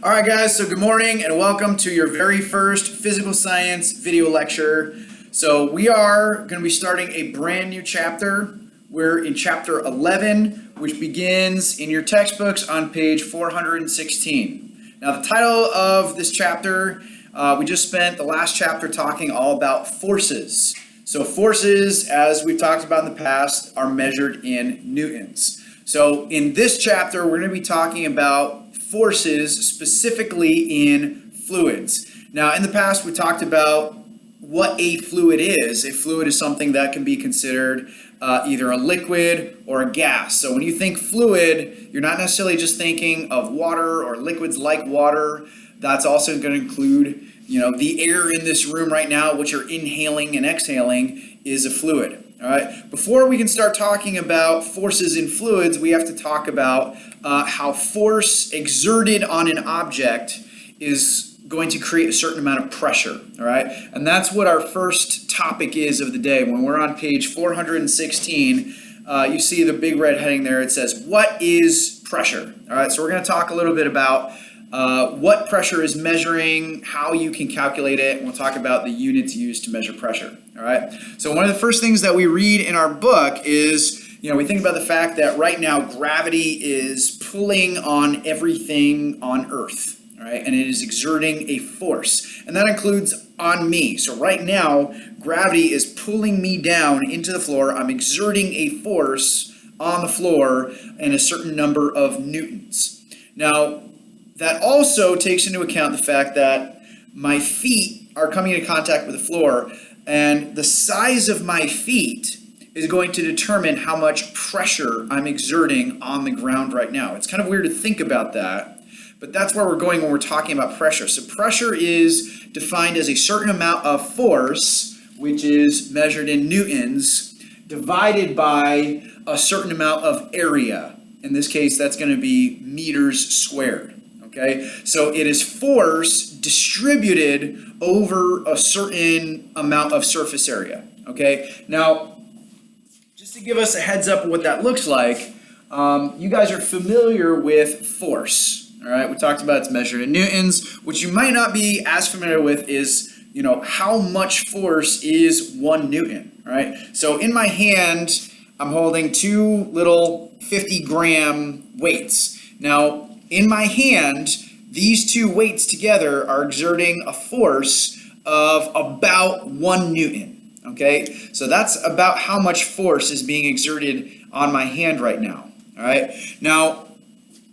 All right, guys, so good morning and welcome to your very first physical science video lecture. So we are going to be starting a brand new chapter. We're in chapter 11, which begins in your textbooks on page 416. Now, the title of this chapter, we just spent the last chapter talking all about forces. So forces, as we've talked about in the past, are measured in newtons. So in this chapter, we're going to be talking about forces specifically in fluids. Now, in the past, we talked about what a fluid is. A fluid is something that can be considered either a liquid or a gas. So when you think fluid, you're not necessarily just thinking of water or liquids like water. That's also going to include, the air in this room right now, which you're inhaling and exhaling, is a fluid. All right. Before we can start talking about forces in fluids, we have to talk about how force exerted on an object is going to create a certain amount of pressure. All right. And that's what our first topic is of the day. When we're on page 416, you see the big red heading there. It says, what is pressure? All right. So we're going to talk a little bit about what pressure is measuring, how you can calculate it, and we'll talk about the units used to measure pressure. All right. So one of the first things that we read in our book is, we think about the fact that right now gravity is pulling on everything on Earth. All right, and it is exerting a force, and that includes on me. So right now, gravity is pulling me down into the floor. I'm exerting a force on the floor in a certain number of newtons. Now, that also takes into account the fact that my feet are coming into contact with the floor, and the size of my feet is going to determine how much pressure I'm exerting on the ground right now. It's kind of weird to think about that, but that's where we're going when we're talking about pressure. So pressure is defined as a certain amount of force, which is measured in newtons, divided by a certain amount of area. In this case, that's going to be meters squared. Okay, so it is force distributed over a certain amount of surface area. Okay, now, just to give us a heads up of what that looks like, you guys are familiar with force. All right, we talked about it's measured in newtons. What you might not be as familiar with is, how much force is 1 newton. All right, so in my hand, I'm holding 2 little 50-gram weights. Now, in my hand, these 2 weights together are exerting a force of about 1 newton, okay? So that's about how much force is being exerted on my hand right now, all right? Now,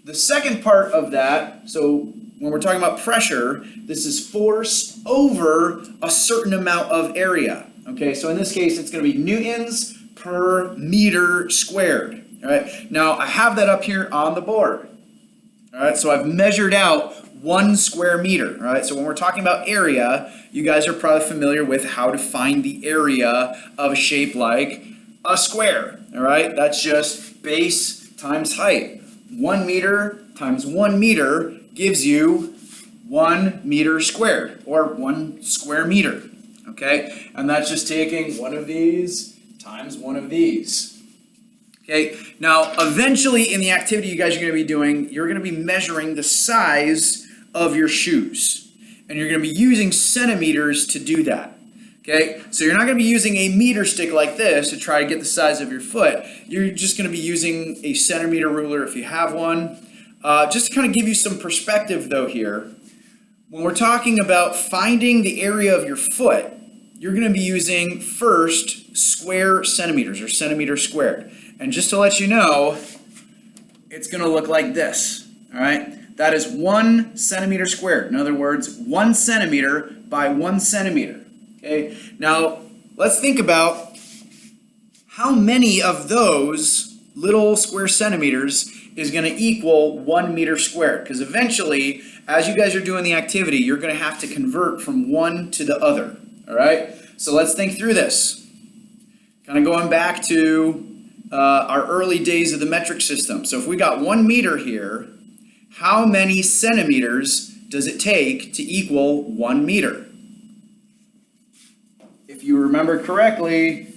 the second part of that, so when we're talking about pressure, this is force over a certain amount of area, okay? So in this case, it's going to be newtons per meter squared, all right? Now, I have that up here on the board. All right, so I've measured out 1 square meter. All right, so when we're talking about area, you guys are probably familiar with how to find the area of a shape like a square. All right, that's just base times height. 1 meter times 1 meter gives you 1 meter squared, or 1 square meter. Okay, and that's just taking one of these times one of these. Okay, now eventually in the activity you guys are going to be doing, you're going to be measuring the size of your shoes. And you're going to be using centimeters to do that. Okay, so you're not going to be using a meter stick like this to try to get the size of your foot. You're just going to be using a centimeter ruler if you have one. Just to kind of give you some perspective though here, when we're talking about finding the area of your foot, you're going to be using first square centimeters or centimeter squared. And just to let you know, it's going to look like this, all right? That is 1 centimeter squared. In other words, 1 centimeter by 1 centimeter, okay? Now, let's think about how many of those little square centimeters is going to equal 1 meter squared. Because eventually, as you guys are doing the activity, you're going to have to convert from one to the other, all right? So let's think through this. Kind of going back to our early days of the metric system. So if we got 1 meter here, how many centimeters does it take to equal 1 meter? If you remember correctly,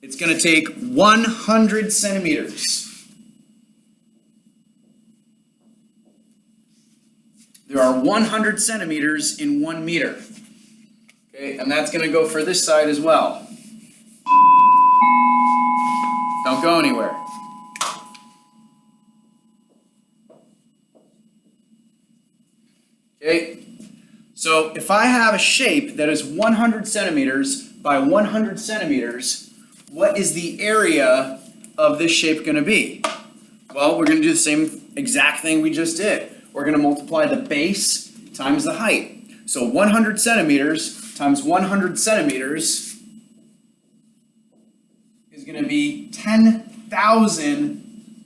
it's going to take 100 centimeters. there are 100 centimeters in 1 meter. Okay, and that's going to go for this side as well. Don't go anywhere. Okay, so if I have a shape that is 100 centimeters by 100 centimeters, what is the area of this shape going to be? Well, we're going to do the same exact thing we just did. We're going to multiply the base times the height. So 100 centimeters times 100 centimeters is going to be 10,000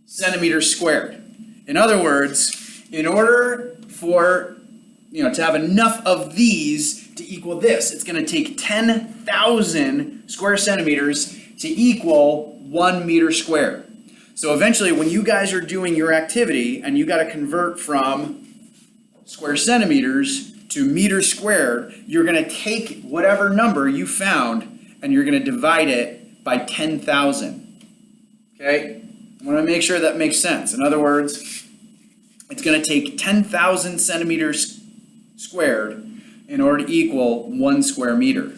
centimeters squared. In other words, in order for to have enough of these to equal this, it's going to take 10,000 square centimeters to equal 1 meter squared. So eventually, when you guys are doing your activity and you got to convert from square centimeters to meters squared, you're going to take whatever number you found and you're going to divide it by 10,000. Okay? I want to make sure that makes sense. In other words, it's going to take 10,000 centimeters squared in order to equal 1 square meter.